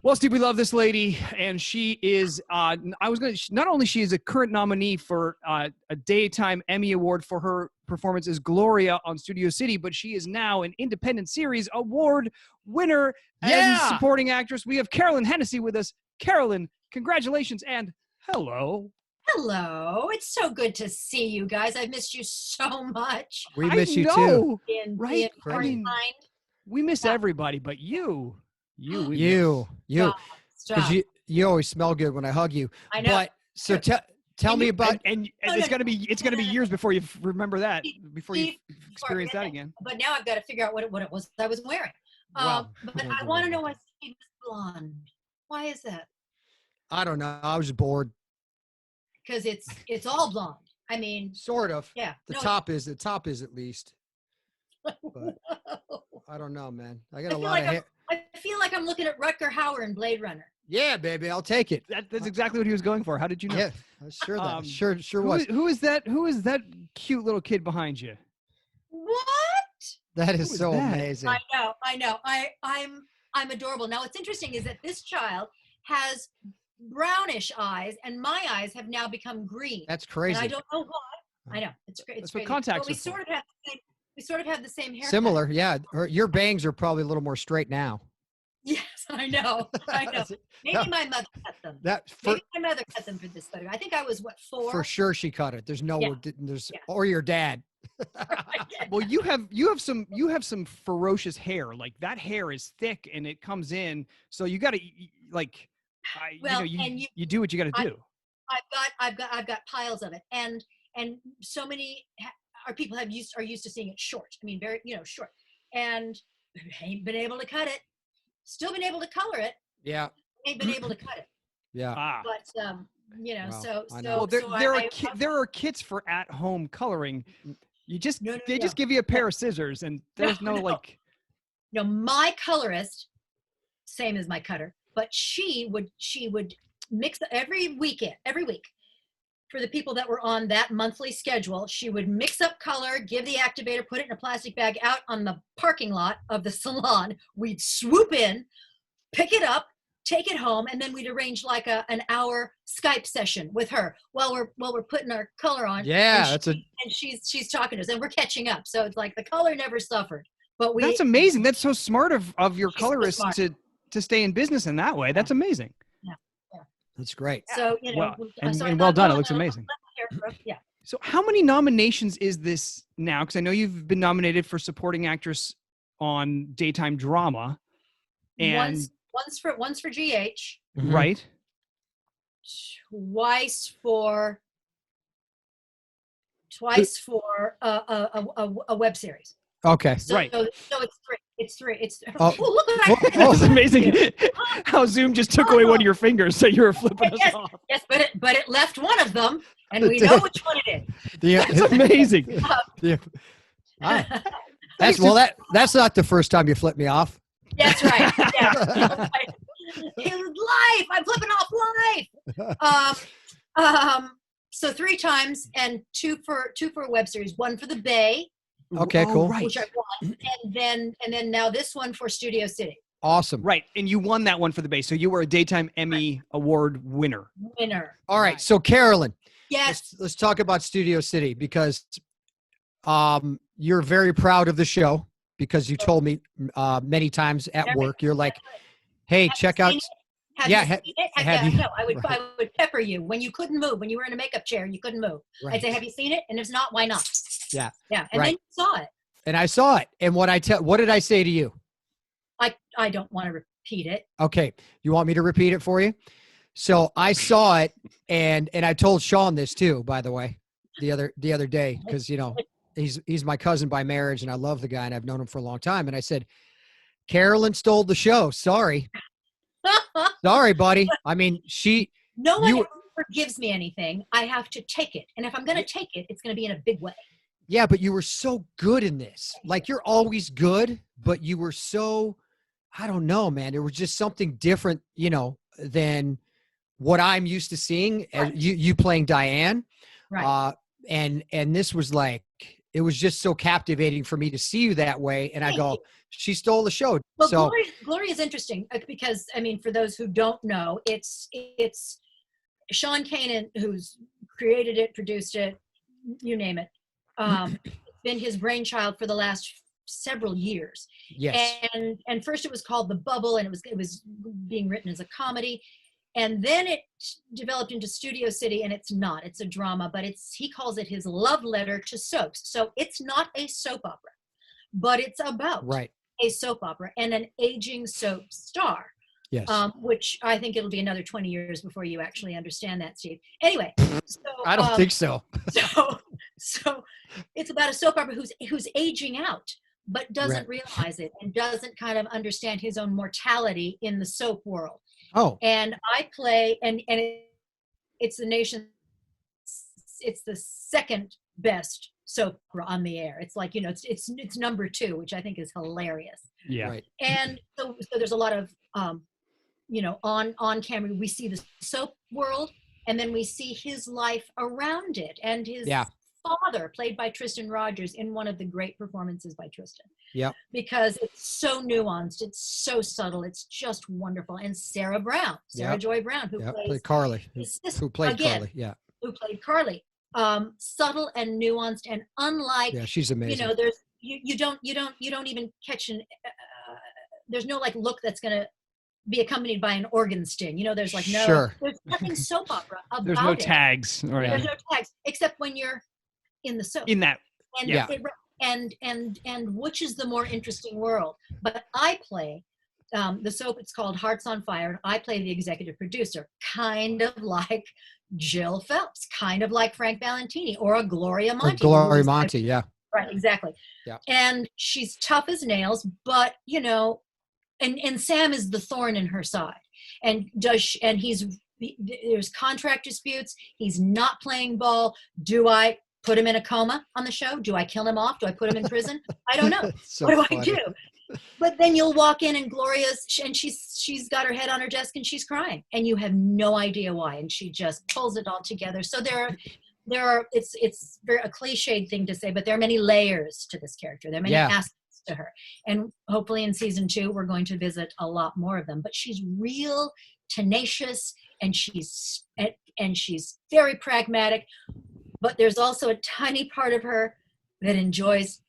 Well, Steve, we love this lady, and she is, not only she is a current nominee for a Daytime Emmy Award for her performance as Gloria on Studio City, but she is now an Independent Series Award winner and supporting actress. We have Carolyn Hennesy with us. Carolyn, congratulations, and hello. Hello. It's so good to see you guys. I've missed you so much. We miss you too. Right? I mean, we miss everybody, but you. You. Because you always smell good when I hug you. I know. But so tell me about and it's gonna be years before you remember that, before you experience that again. But now I've got to figure out what it was I was wearing. Wow. But I want to know why Steve is blonde. Why is that? I don't know. I was bored. Because it's all blonde. I mean, Sort of. Yeah. The top is at least. But I don't know, man. I got a lot of hair. I feel like I'm looking at Rutger Hauer in Blade Runner. Yeah, baby, I'll take it. That's exactly what he was going for. How did you know? Yeah, sure was. Who is that cute little kid behind you? What? That is so amazing. I know. I'm adorable. Now, what's interesting is that this child has brownish eyes, and my eyes have now become green. That's crazy. And I don't know why. I know it's great. That's what contacts are for. We sort of have the same hair. Similar, yeah. Your bangs are probably a little more straight now. Yes, I know. Maybe my mother cut them. Maybe my mother cut them for this photo. I think I was 4? For sure, she cut it. There's or your dad. Well, you have some ferocious hair. Like that hair is thick and it comes in. So you got to you do what you got to do. I've got piles of it, and so many. Our people are used to seeing it short. I mean, very, short. And ain't been able to cut it. Still been able to color it. Yeah. Ain't been able to cut it. Yeah. But wow, there are kits for at-home coloring. You just just give you a pair of scissors, and there's no. My colorist, same as my cutter, but she would mix every week. For the people that were on that monthly schedule, she would mix up color, give the activator, put it in a plastic bag out on the parking lot of the salon. We'd swoop in, pick it up, take it home, and then we'd arrange like an hour Skype session with her while we're putting our color on. Yeah, and she's talking to us, and we're catching up. So it's like the color never suffered. But that's amazing. That's so smart of your colorist to stay in business in that way. That's amazing. That's great. So, well done. It looks amazing. Yeah. So how many nominations is this now? Because I know you've been nominated for supporting actress on daytime drama. And once for GH. Right. Twice for a web series. Okay. Right. So it's three. Oh, look at that. It's amazing how Zoom just took away one of your fingers, so you were flipping us off. Yes, but it left one of them, and we know which one it is. That's amazing. That's not the first time you flipped me off. That's right. Yeah. It was life. I'm flipping off life. So 3 times, and two for a web series. One for the Bay. Okay, cool. Right. Which I won, and then now this one for Studio City. Awesome. Right, and you won that one for the Bay, so you were a Daytime Emmy Award winner. All right, so Carolyn. Yes. Let's talk about Studio City, because you're very proud of the show, because you told me many times at work, you're like, hey, check out. Have you seen it? No, I would pepper you when you couldn't move. When you were in a makeup chair and you couldn't move. Right. I'd say, have you seen it? And if not, why not? Yeah. Yeah. And then you saw it. And I saw it. And what did I say to you? I don't want to repeat it. Okay. You want me to repeat it for you? So I saw it, and I told Sean this too, by the way, the other day, because he's my cousin by marriage, and I love the guy, and I've known him for a long time. And I said, Carolyn stole the show. Sorry. Sorry, buddy. I mean, no one ever forgives me anything. I have to take it. And if I'm going to take it, it's going to be in a big way. Yeah, but you were so good in this. Like, you're always good, but you were so, I don't know, man. There was just something different, than what I'm used to seeing. Right. You playing Diane. Right. And this was like, it was just so captivating for me to see you that way. And I go, she stole the show. Well, So Gloria is interesting because, I mean, for those who don't know, it's Sean Kanan, who's created it, produced it, you name it. It's been his brainchild for the last several years. yes. And first it was called The Bubble, and it was being written as a comedy. And then it developed into Studio City, and it's not. It's a drama, but he calls it his love letter to soaps. So it's not a soap opera, but it's about a soap opera and an aging soap star. Yes. Which I think it'll be another 20 years before you actually understand that, Steve. Anyway, so I don't think so. so it's about a soap opera who's aging out, but doesn't realize it and doesn't kind of understand his own mortality in the soap world. Oh. And I play, it's the nation's, it's the second best soap opera on the air. It's like, it's number 2, which I think is hilarious. Yeah. Right. And so there's a lot of, on camera, we see the soap world, and then we see his life around it, and his father, played by Tristan Rogers, in one of the great performances by Tristan. Yeah. Because it's so nuanced, it's so subtle, it's just wonderful. And Sarah Joy Brown, who played Carly, who played Carly. Yeah. Who played Carly. Subtle and nuanced, and unlike, she's amazing. There's you don't even catch there's no like look that's gonna be accompanied by an organ sting. There's like there's nothing soap opera about There's no it. tags. Right. There's no tags, except when you're in the soap. In that. And which is the more interesting world? But I play the soap. It's called Hearts on Fire, and I play the executive producer, kind of like Jill Phelps, kind of like Frank Valentini, or a Gloria Monty. Gloria Monty, yeah. Right, exactly. Yeah. And she's tough as nails, but and Sam is the thorn in her side. And there's contract disputes. He's not playing ball. Do I put him in a coma on the show? Do I kill him off? Do I put him in prison? I don't know. So what do funny. I do? But then you'll walk in, and Gloria's, and she's got her head on her desk, and she's crying, and you have no idea why, and she just pulls it all together. So there are it's very a cliched thing to say, but there are many layers to this character. There are many aspects to her, and hopefully in season 2 we're going to visit a lot more of them. But she's real tenacious, and she's very pragmatic. But there's also a tiny part of her that enjoys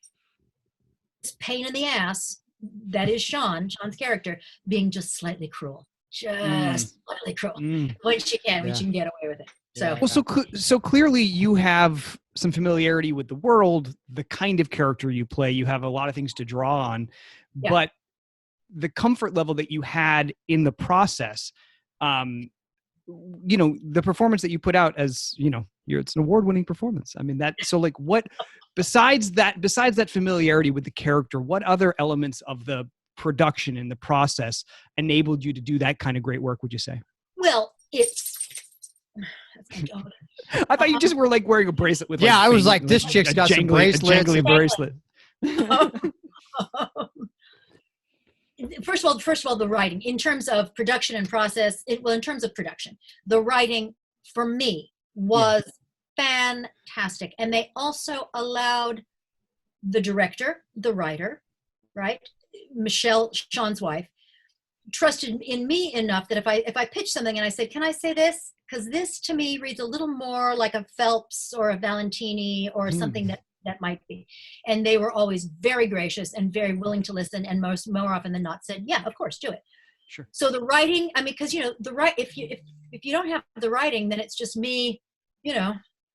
this pain in the ass. That is Sean's character being just slightly cruel, slightly cruel when she can get away with it. So, so clearly you have some familiarity with the world, the kind of character you play. You have a lot of things to draw on, but the comfort level that you had in the process, the performance that you put out as, it's an award-winning performance. I mean, what, besides that familiarity with the character, what other elements of the production and the process enabled you to do that kind of great work, would you say? Well, I thought you just were like wearing a bracelet with. I was like, this chick's got some bracelets. A jangly bracelet. First of all, the writing, in terms of production and process, in terms of production, the writing for me was fantastic. And they also allowed the director, the writer, right? Michelle, Sean's wife, trusted in me enough that if I pitched something and I said, can I say this? Because this to me reads a little more like a Phelps or a Valentini or something that might be. And they were always very gracious and very willing to listen, and more often than not said, yeah, of course, do it. Sure. So the writing, I mean, because if you don't have the writing, then it's just me,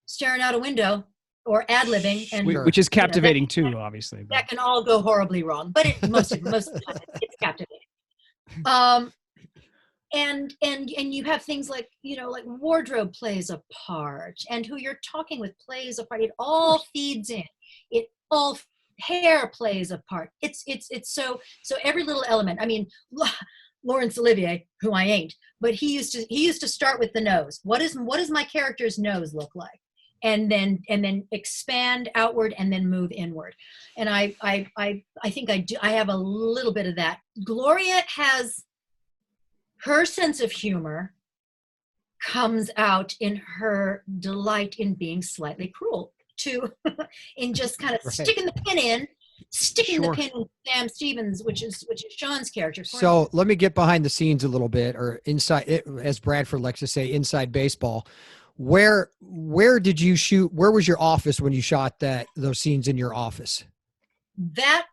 staring out a window or ad-libbing, and which is captivating too, obviously. That can all go horribly wrong, but most of the time it's captivating. And you have things like, like wardrobe plays a part, and who you're talking with plays a part. It all feeds in. Hair plays a part. It's so every little element. I mean, Laurence Olivier, who I ain't, but he used to start with the nose. What does my character's nose look like? And then expand outward and then move inward. And I think I do. I have a little bit of that. Gloria has her sense of humor comes out in her delight in being slightly cruel to in just kind of Right. sticking the pin in Sure. Sam Stevens, which is Sean's character. So let me get behind the scenes a little bit, or inside, as Bradford likes to say, inside baseball. Where did you shoot? Where was your office when you shot those scenes in your office? That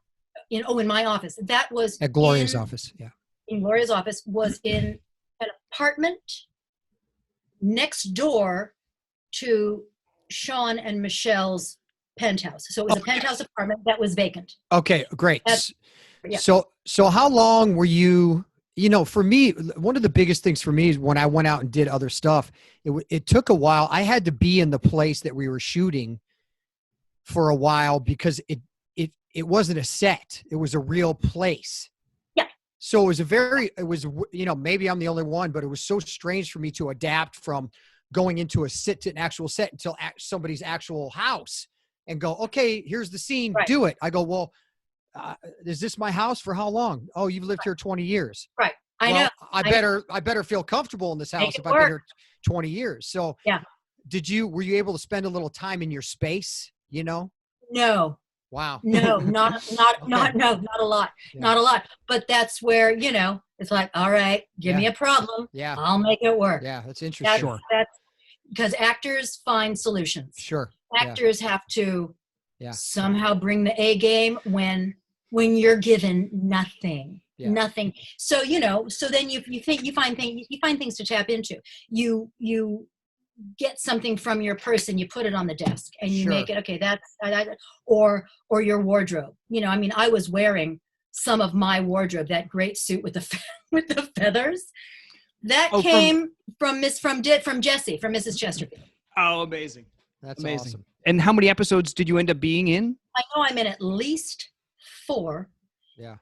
in my office. That was At Gloria's office. Yeah. In Gloria's office was in an apartment next door to Sean and Michelle's penthouse. So it was a penthouse apartment that was vacant. Okay, great. Yeah. So how long were you, for me, one of the biggest things for me is when I went out and did other stuff, it took a while. I had to be in the place that we were shooting for a while because it wasn't a set. It was a real place. Yeah. So maybe I'm the only one, but it was so strange for me to adapt from going into an actual set until somebody's actual house and go, okay, here's the scene, Right. do it. I go, well, is this my house for how long? Oh, you've lived here 20 years. Right. I Well, know. I better feel comfortable in this house Make it if I've been work. here 20 years. So Yeah. were you able to spend a little time in your space, No. Wow. No, not a lot. Yeah. Not a lot. But that's where, it's like, all right, give me a problem. Yeah. I'll make it work. Yeah. That's interesting. Sure. That's because actors find solutions. Sure. Actors have to Yeah. somehow bring the A game when you're given nothing. Yeah. Nothing. So, so then you find things to tap into. You get something from your person, you put it on the desk and you Sure. make it, okay, that's, or your wardrobe. I was wearing some of my wardrobe, that great suit with the feathers that came from Jessie, from Mrs. Chesterfield. Oh, amazing. That's Amazing. awesome. And how many episodes did you end up being in? I know I'm in at least 4. Yeah.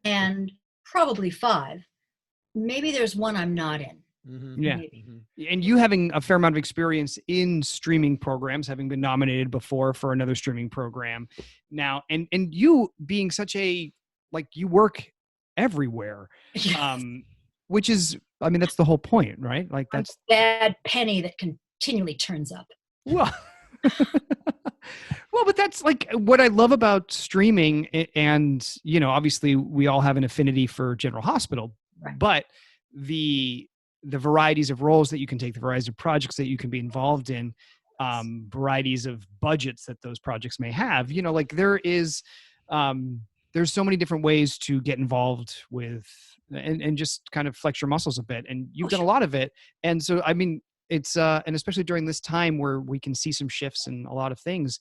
And probably 5. Maybe there's one I'm not in. Mm-hmm. Yeah. Maybe. And you having a fair amount of experience in streaming programs, having been nominated before for another streaming program now, and you being such you work everywhere, which is, that's the whole point, right? Like that's bad penny that continually turns up. well, well, but that's like what I love about streaming. And, obviously we all have an affinity for General Hospital, Right. but the varieties of roles that you can take, the varieties of projects that you can be involved in, varieties of budgets that those projects may have, there is, there's so many different ways to get involved with and just kind of flex your muscles a bit. And you've done a lot of it. And so, it's, and especially during this time where we can see some shifts in a lot of things,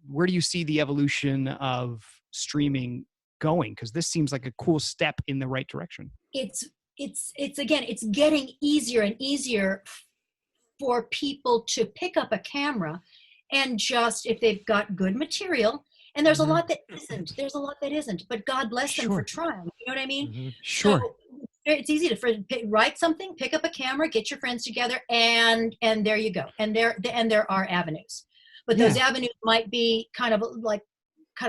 where do you see the evolution of streaming going? Because this seems like a cool step in the right direction. It's getting easier and easier for people to pick up a camera and just, if they've got good material, and there's a lot that isn't, but God bless them for trying. You know what I mean? Mm-hmm. Sure. So it's easy to write something, pick up a camera, get your friends together, and there you go. And there are avenues, but those avenues might be kind of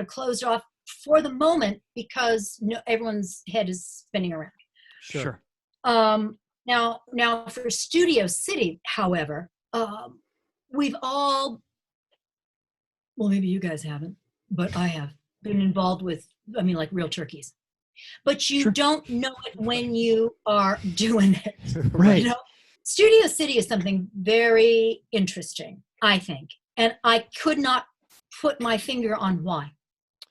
closed off for the moment because everyone's head is spinning around. Sure. Now for Studio City, however, we've all, well, maybe you guys haven't, but I have been involved with, like real turkeys. But you don't know it when you are doing it. Right. Studio City is something very interesting, I think. And I could not put my finger on why.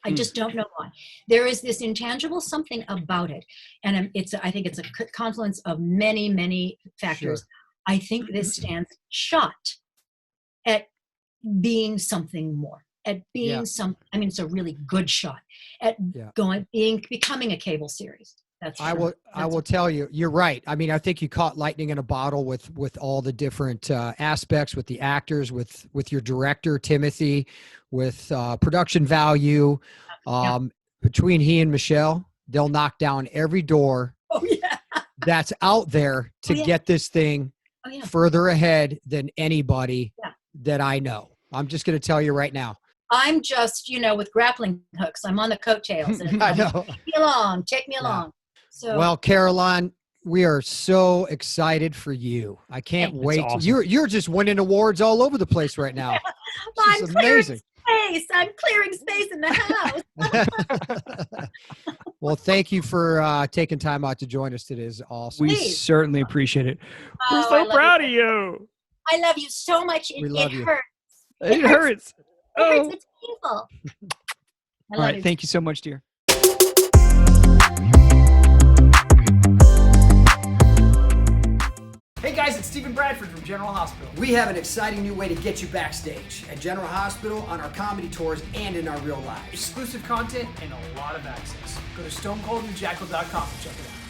I just don't know why. There is this intangible something about it. And I think it's a confluence of many, many factors. Sure. I think this stands shot at being something more, at being it's a really good shot at becoming a cable series. I will tell you, you're right. I think you caught lightning in a bottle with all the different aspects, with the actors, with your director, Timothy, with production value. Between he and Michelle, they'll knock down every door that's out there to get this thing further ahead than anybody that I know. I'm just going to tell you right now. I'm just, with grappling hooks. I'm on the coattails. And I know. Take me along. So, well, Carolyn, We are so excited for you. I can't Thank wait. awesome. You're just winning awards all over the place right now. I'm This is clearing amazing. space. I'm clearing space in the house. Well, thank you for taking time out to join us today. It's awesome. We Please. certainly appreciate it. We're Oh, I so love proud you. of you. I love you so much. We love you. Hurts. It hurts. It hurts. Oh. It's painful. I All love right. you. Thank you so much, dear. Hey guys, it's Stephen Bradford from General Hospital. We have an exciting new way to get you backstage at General Hospital, on our comedy tours, and in our real lives. Exclusive content and a lot of access. Go to stonecoldandthejackal.com and check it out.